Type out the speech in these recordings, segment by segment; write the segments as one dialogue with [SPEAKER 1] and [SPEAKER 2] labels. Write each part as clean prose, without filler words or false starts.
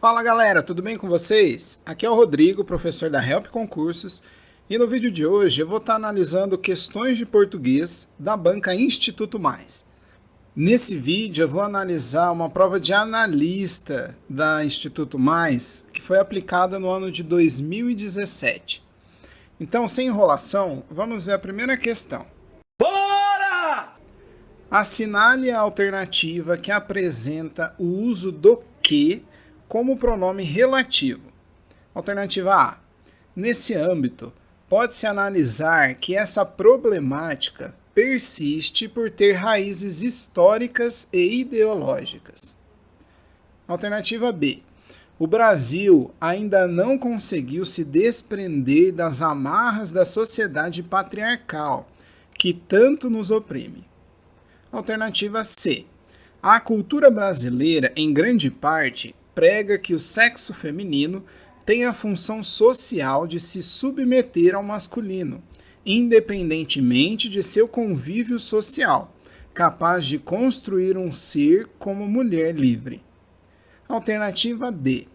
[SPEAKER 1] Fala galera, tudo bem com vocês? Aqui é o Rodrigo, professor da Help Concursos, e no vídeo de hoje eu vou estar analisando questões de português da banca Instituto Mais. Nesse vídeo eu vou analisar uma prova de analista da Instituto Mais, que foi aplicada no ano de 2017. Então, sem enrolação, vamos ver a primeira questão. Bora! Assinale a alternativa que apresenta o uso do que como pronome relativo. Alternativa A. Nesse âmbito, pode-se analisar que essa problemática persiste por ter raízes históricas e ideológicas. Alternativa B. O Brasil ainda não conseguiu se desprender das amarras da sociedade patriarcal, que tanto nos oprime. Alternativa C. A cultura brasileira, em grande parte, prega que o sexo feminino tem a função social de se submeter ao masculino, independentemente de seu convívio social, capaz de construir um ser como mulher livre. Alternativa D.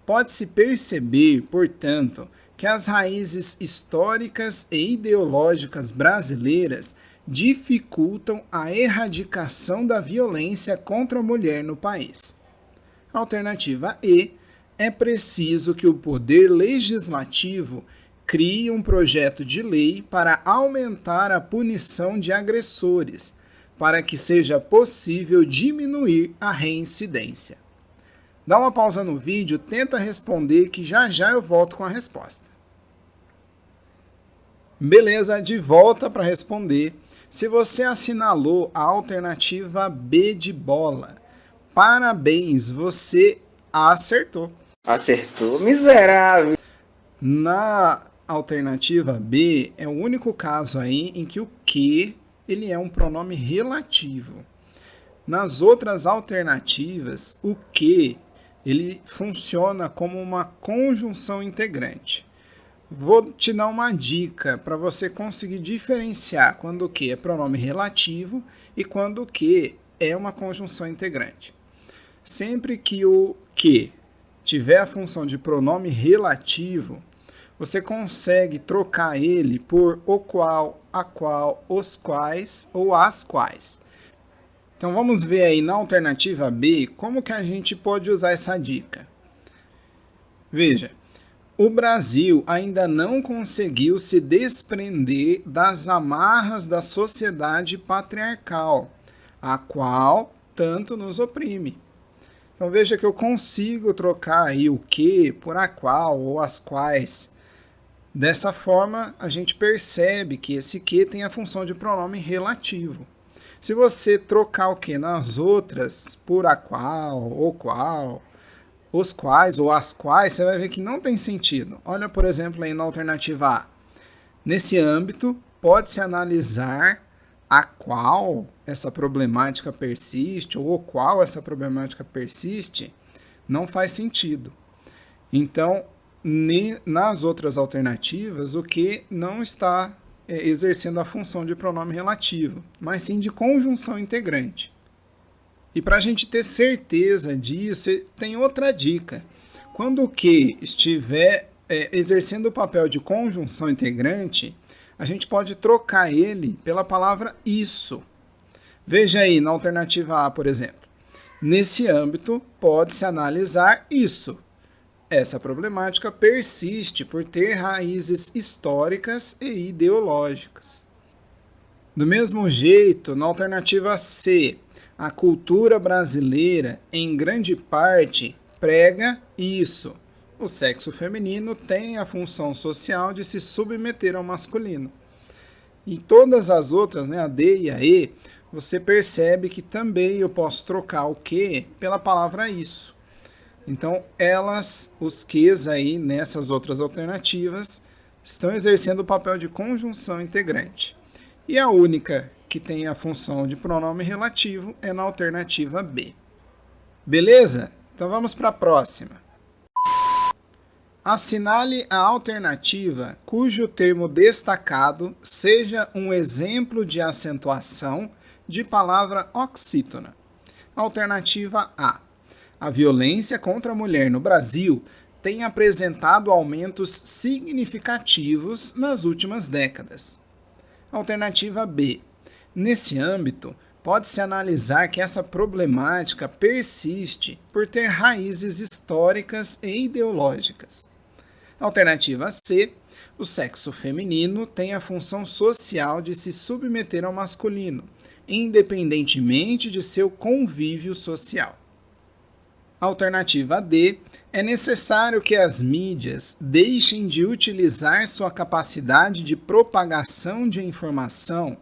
[SPEAKER 1] Pode-se perceber, portanto, que as raízes históricas e ideológicas brasileiras dificultam a erradicação da violência contra a mulher no país. Alternativa E. É preciso que o Poder Legislativo crie um projeto de lei para aumentar a punição de agressores, para que seja possível diminuir a reincidência. Dá uma pausa no vídeo, tenta responder que já eu volto com a resposta. Beleza, de volta para responder. Se você assinalou a alternativa B de bola, parabéns, você acertou.
[SPEAKER 2] Acertou, miserável.
[SPEAKER 1] Na alternativa B, é o único caso aí em que o que ele é um pronome relativo. Nas outras alternativas, o que ele funciona como uma conjunção integrante. Vou te dar uma dica para você conseguir diferenciar quando o que é pronome relativo e quando o que é uma conjunção integrante. Sempre que o que tiver a função de pronome relativo, você consegue trocar ele por o qual, a qual, os quais ou as quais. Então vamos ver aí na alternativa B como que a gente pode usar essa dica. Veja, o Brasil ainda não conseguiu se desprender das amarras da sociedade patriarcal, a qual tanto nos oprime. Então veja que eu consigo trocar aí o que por a qual ou as quais. Dessa forma, a gente percebe que esse que tem a função de pronome relativo. Se você trocar o que nas outras por a qual, o qual, os quais ou as quais, você vai ver que não tem sentido. Olha, por exemplo, aí na alternativa A. Nesse âmbito, pode-se analisar a qual essa problemática persiste ou o qual essa problemática persiste, não faz sentido. Então, nas outras alternativas, o que não está exercendo a função de pronome relativo, mas sim de conjunção integrante. E para a gente ter certeza disso, tem outra dica. Quando o que estiver exercendo o papel de conjunção integrante, a gente pode trocar ele pela palavra isso. Veja aí na alternativa A, por exemplo. Nesse âmbito, pode-se analisar isso. Essa problemática persiste por ter raízes históricas e ideológicas. Do mesmo jeito, na alternativa C, a cultura brasileira, em grande parte, prega isso. O sexo feminino tem a função social de se submeter ao masculino. Em todas as outras, a D e a E, você percebe que também eu posso trocar o que pela palavra isso. Então, os quês aí nessas outras alternativas estão exercendo o papel de conjunção integrante. E a única que tem a função de pronome relativo é na alternativa B. Beleza? Então vamos para a próxima. Assinale a alternativa cujo termo destacado seja um exemplo de acentuação de palavra oxítona. Alternativa A. A violência contra a mulher no Brasil tem apresentado aumentos significativos nas últimas décadas. Alternativa B. Nesse âmbito, pode-se analisar que essa problemática persiste por ter raízes históricas e ideológicas. Alternativa C. O sexo feminino tem a função social de se submeter ao masculino, independentemente de seu convívio social. Alternativa D. É necessário que as mídias deixem de utilizar sua capacidade de propagação de informação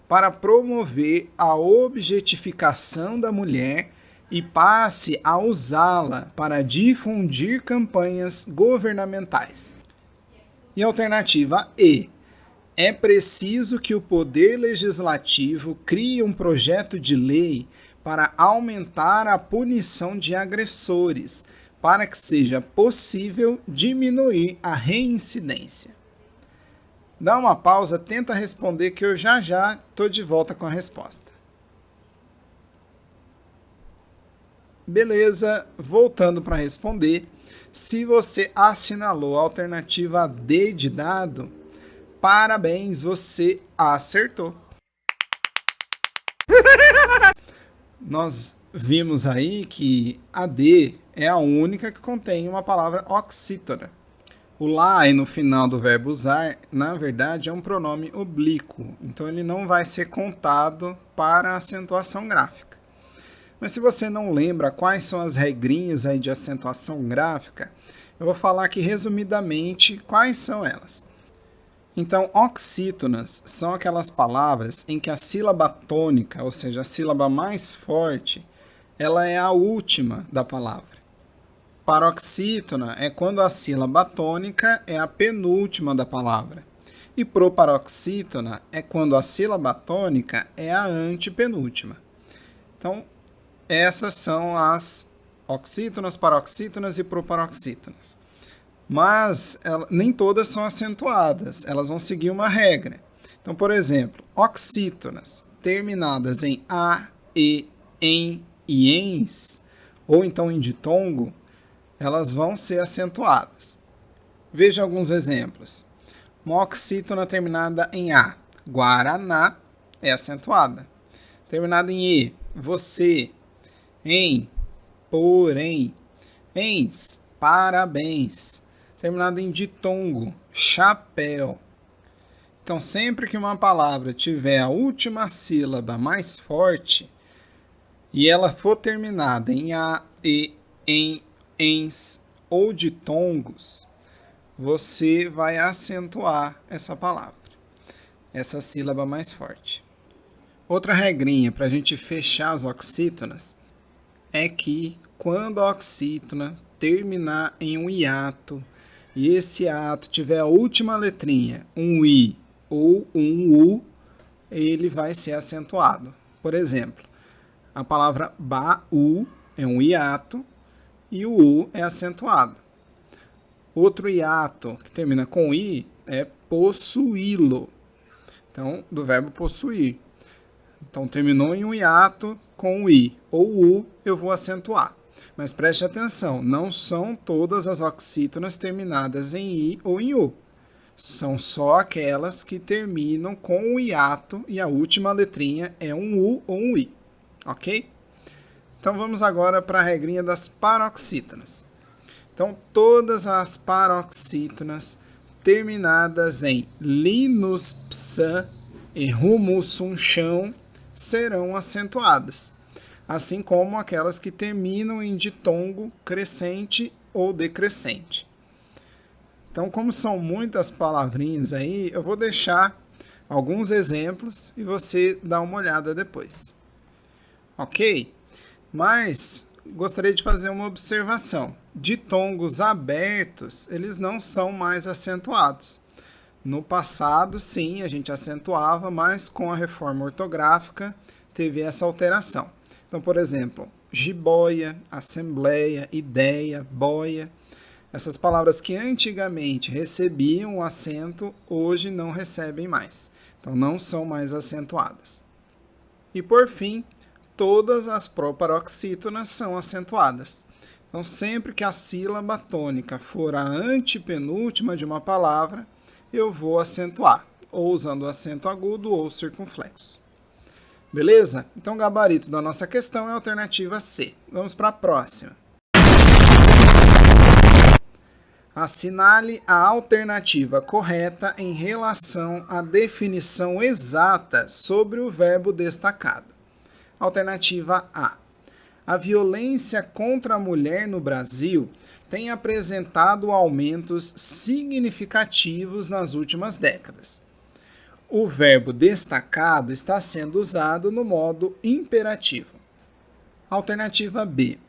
[SPEAKER 1] para promover a objetificação da mulher e passe a usá-la para difundir campanhas governamentais. E alternativa E. É preciso que o Poder Legislativo crie um projeto de lei para aumentar a punição de agressores, para que seja possível diminuir a reincidência. Dá uma pausa, tenta responder que eu já estou de volta com a resposta. Beleza, voltando para responder. Se você assinalou a alternativa D de dado, parabéns, você acertou. Nós vimos aí que a D é a única que contém uma palavra oxítona. O lá aí no final do verbo usar, na verdade, é um pronome oblíquo, então ele não vai ser contado para a acentuação gráfica. Mas se você não lembra quais são as regrinhas aí de acentuação gráfica, eu vou falar aqui resumidamente quais são elas. Então, oxítonas são aquelas palavras em que a sílaba tônica, ou seja, a sílaba mais forte, ela é a última da palavra. Paroxítona é quando a sílaba tônica é a penúltima da palavra. E proparoxítona é quando a sílaba tônica é a antepenúltima. Então, essas são as oxítonas, paroxítonas e proparoxítonas. Mas nem todas são acentuadas, elas vão seguir uma regra. Então, por exemplo, oxítonas terminadas em a, e, em e ens, ou então em ditongo, elas vão ser acentuadas. Veja alguns exemplos. Uma oxítona terminada em a, guaraná, é acentuada. Terminada em e, você, em, porém, ens, parabéns. Terminado em ditongo, chapéu. Então, sempre que uma palavra tiver a última sílaba mais forte e ela for terminada em a, e, em, ens ou ditongos, você vai acentuar essa palavra, essa sílaba mais forte. Outra regrinha para a gente fechar as oxítonas é que quando a oxítona terminar em um hiato e esse hiato tiver a última letrinha, um i ou um u, ele vai ser acentuado. Por exemplo, a palavra baú é um hiato e o u é acentuado. Outro hiato que termina com i é possuí-lo. Então, do verbo possuir. Então, terminou em um hiato com o i ou u, eu vou acentuar. Mas preste atenção, não são todas as oxítonas terminadas em i ou em u. São só aquelas que terminam com o hiato e a última letrinha é um u ou um i. Ok? Então, vamos agora para a regrinha das paroxítonas. Então, todas as paroxítonas terminadas em linus, psa e rumus, chão, serão acentuadas, assim como aquelas que terminam em ditongo crescente ou decrescente. Então, como são muitas palavrinhas aí, eu vou deixar alguns exemplos e você dá uma olhada depois. Ok? Mas gostaria de fazer uma observação. Ditongos abertos, eles não são mais acentuados. No passado, sim, a gente acentuava, mas com a reforma ortográfica teve essa alteração. Então, por exemplo, jiboia, assembleia, ideia, boia. Essas palavras que antigamente recebiam o acento, hoje não recebem mais. Então, não são mais acentuadas. E, por fim, todas as proparoxítonas são acentuadas. Então, sempre que a sílaba tônica for a antepenúltima de uma palavra, eu vou acentuar, ou usando o acento agudo ou circunflexo. Beleza? Então, o gabarito da nossa questão é a alternativa C. Vamos para a próxima. Assinale a alternativa correta em relação à definição exata sobre o verbo destacado. Alternativa A. A violência contra a mulher no Brasil tem apresentado aumentos significativos nas últimas décadas. O verbo destacado está sendo usado no modo imperativo. Alternativa B.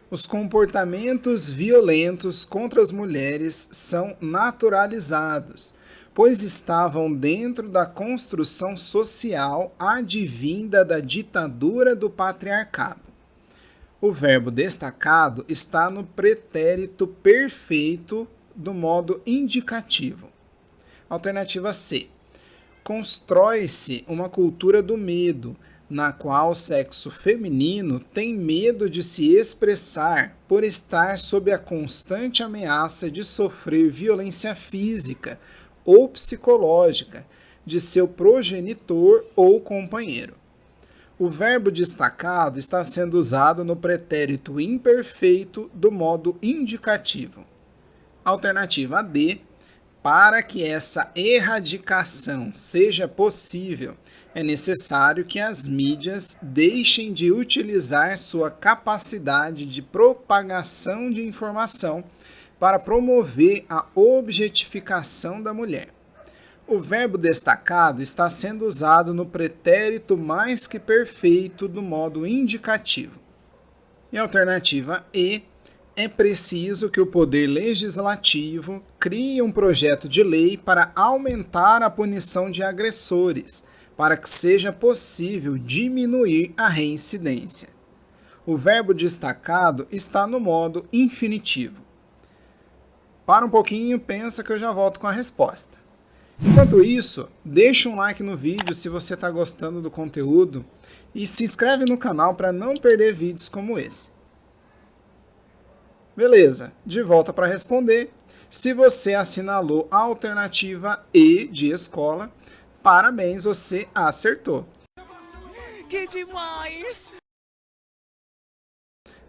[SPEAKER 1] Os comportamentos violentos contra as mulheres são naturalizados, pois estavam dentro da construção social advinda da ditadura do patriarcado. O verbo destacado está no pretérito perfeito do modo indicativo. Alternativa C. Constrói-se uma cultura do medo, na qual o sexo feminino tem medo de se expressar por estar sob a constante ameaça de sofrer violência física ou psicológica de seu progenitor ou companheiro. O verbo destacado está sendo usado no pretérito imperfeito do modo indicativo. Alternativa D. Para que essa erradicação seja possível, é necessário que as mídias deixem de utilizar sua capacidade de propagação de informação para promover a objetificação da mulher. O verbo destacado está sendo usado no pretérito mais que perfeito do modo indicativo. E a alternativa E. É preciso que o Poder Legislativo crie um projeto de lei para aumentar a punição de agressores, para que seja possível diminuir a reincidência. O verbo destacado está no modo infinitivo. Para um pouquinho, pensa que eu já volto com a resposta. Enquanto isso, deixa um like no vídeo se você está gostando do conteúdo e se inscreve no canal para não perder vídeos como esse. Beleza, de volta para responder. Se você assinalou a alternativa E de escola, parabéns, você acertou.
[SPEAKER 3] Que demais!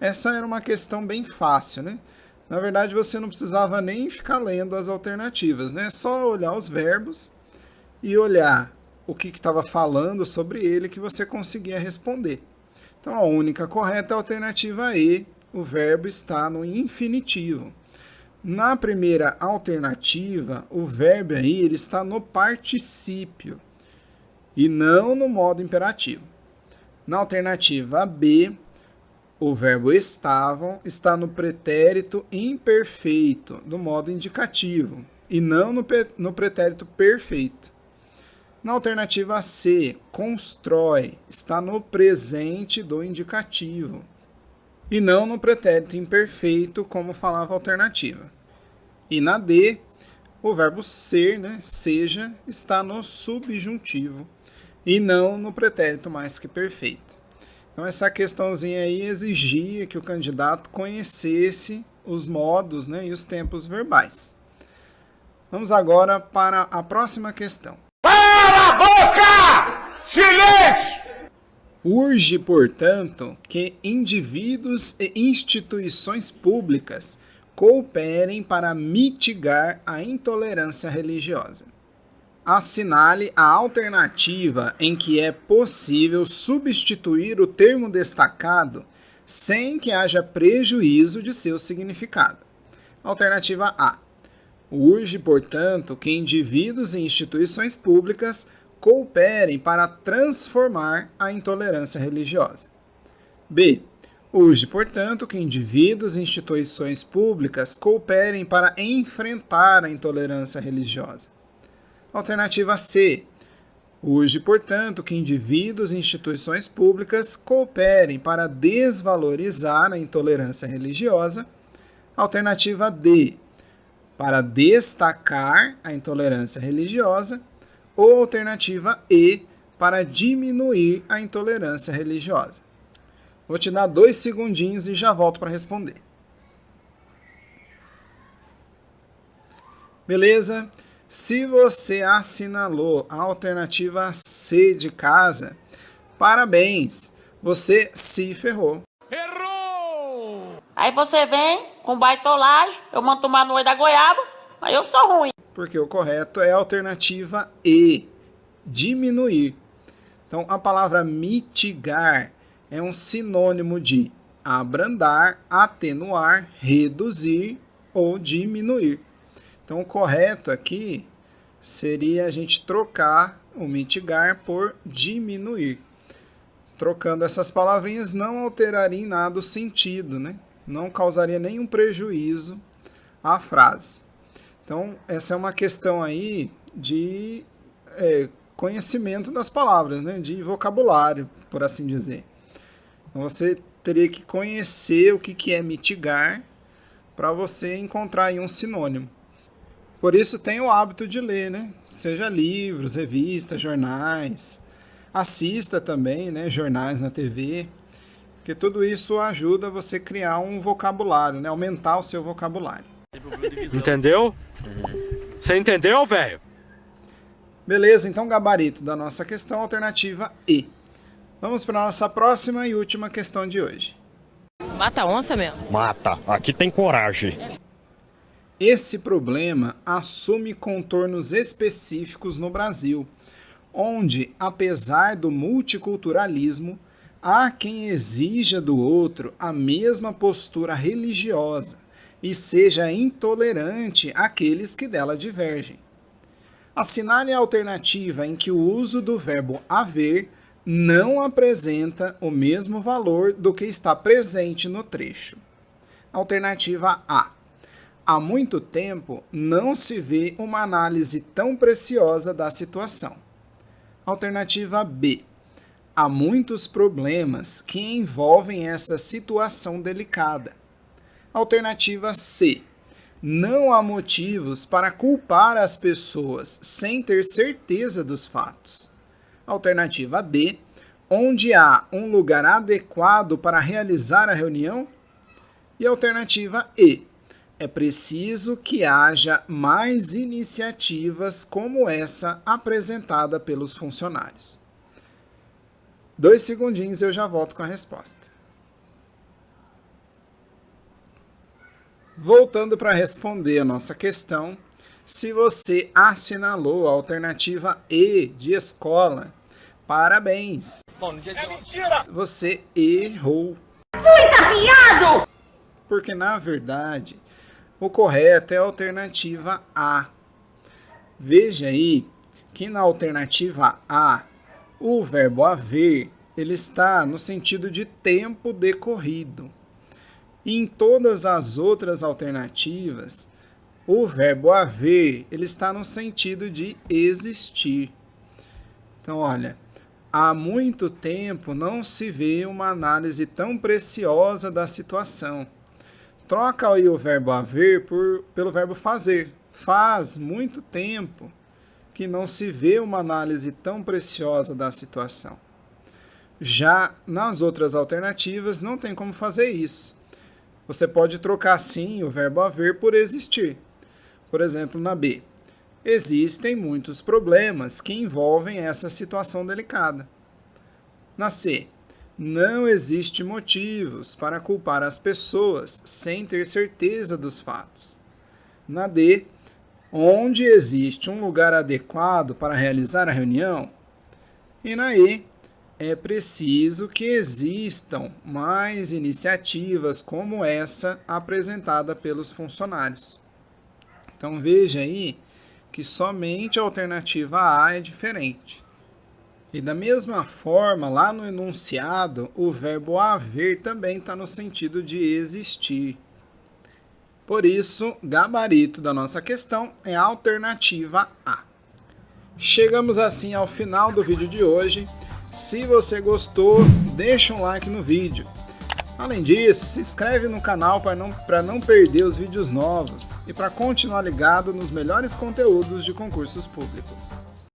[SPEAKER 1] Essa era uma questão bem fácil, né? Na verdade, você não precisava nem ficar lendo as alternativas, né? É só olhar os verbos e olhar o que estava falando sobre ele que você conseguia responder. Então, a única correta é a alternativa E. O verbo está no infinitivo. Na primeira alternativa, o verbo aí ele está no particípio e não no modo imperativo. Na alternativa B, o verbo estavam está no pretérito imperfeito, do modo indicativo, e não no pretérito perfeito. Na alternativa C, constrói, está no presente do indicativo, e não no pretérito imperfeito, como falava a alternativa. E na D, o verbo ser, né, seja, está no subjuntivo, e não no pretérito mais que perfeito. Então, essa questãozinha aí exigia que o candidato conhecesse os modos, né, e os tempos verbais. Vamos agora para a próxima questão.
[SPEAKER 4] Cala a boca! Silêncio!
[SPEAKER 1] Urge, portanto, que indivíduos e instituições públicas cooperem para mitigar a intolerância religiosa. Assinale a alternativa em que é possível substituir o termo destacado sem que haja prejuízo de seu significado. Alternativa A. Urge, portanto, que indivíduos e instituições públicas cooperem para transformar a intolerância religiosa. B. Urge, portanto, que indivíduos e instituições públicas cooperem para enfrentar a intolerância religiosa. Alternativa C. Urge, portanto, que indivíduos e instituições públicas cooperem para desvalorizar a intolerância religiosa. Alternativa D. Para destacar a intolerância religiosa. Ou alternativa E, para diminuir a intolerância religiosa. Vou te dar 2 segundinhos e já volto para responder. Beleza? Se você assinalou a alternativa C de casa, parabéns, você se ferrou.
[SPEAKER 4] Errou!
[SPEAKER 5] Aí você vem com baitolagem, eu mando tomar no olho da goiaba, aí eu sou ruim.
[SPEAKER 1] Porque o correto é a alternativa E, diminuir. Então, a palavra mitigar é um sinônimo de abrandar, atenuar, reduzir ou diminuir. Então, o correto aqui seria a gente trocar o mitigar por diminuir. Trocando essas palavrinhas não alteraria em nada o sentido, né? Não causaria nenhum prejuízo à frase. Então, essa é uma questão aí de conhecimento das palavras, né? De vocabulário, por assim dizer. Então, você teria que conhecer o que é mitigar para você encontrar aí um sinônimo. Por isso, tenha o hábito de ler, né? Seja livros, revistas, jornais. Assista também, né? Jornais na TV. Porque tudo isso ajuda você a criar um vocabulário, né? Aumentar o seu vocabulário.
[SPEAKER 4] Entendeu? Você entendeu, velho?
[SPEAKER 1] Beleza, então gabarito da nossa questão, alternativa E. Vamos para a nossa próxima e última questão de hoje.
[SPEAKER 6] Mata a onça mesmo.
[SPEAKER 7] Mata, aqui tem coragem.
[SPEAKER 1] Esse problema assume contornos específicos no Brasil, onde, apesar do multiculturalismo, há quem exija do outro a mesma postura religiosa e seja intolerante àqueles que dela divergem. Assinale a alternativa em que o uso do verbo haver não apresenta o mesmo valor do que está presente no trecho. Alternativa A. Há muito tempo não se vê uma análise tão preciosa da situação. Alternativa B. Há muitos problemas que envolvem essa situação delicada. Alternativa C. Não há motivos para culpar as pessoas sem ter certeza dos fatos. Alternativa D. Onde há um lugar adequado para realizar a reunião? E alternativa E. É preciso que haja mais iniciativas como essa apresentada pelos funcionários. 2 segundinhos e eu já volto com a resposta. Voltando para responder a nossa questão, se você assinalou a alternativa E de escola, parabéns!
[SPEAKER 4] É mentira!
[SPEAKER 1] Você errou. Porque, na verdade, o correto é a alternativa A. Veja aí que na alternativa A, o verbo haver, ele está no sentido de tempo decorrido. E em todas as outras alternativas, o verbo haver, ele está no sentido de existir. Então, olha, há muito tempo não se vê uma análise tão preciosa da situação. Troca aí o verbo haver pelo verbo fazer. Faz muito tempo que não se vê uma análise tão preciosa da situação. Já nas outras alternativas não tem como fazer isso. Você pode trocar sim o verbo haver por existir. Por exemplo, na B. Existem muitos problemas que envolvem essa situação delicada. Na C. Não existe motivos para culpar as pessoas sem ter certeza dos fatos. Na D. Onde existe um lugar adequado para realizar a reunião? E na E. É preciso que existam mais iniciativas como essa apresentada pelos funcionários. Então veja aí que somente a alternativa A é diferente. E da mesma forma, lá no enunciado, o verbo haver também está no sentido de existir. Por isso, gabarito da nossa questão é a alternativa A. Chegamos assim ao final do vídeo de hoje. Se você gostou, deixa um like no vídeo. Além disso, se inscreve no canal para não perder os vídeos novos e para continuar ligado nos melhores conteúdos de concursos públicos.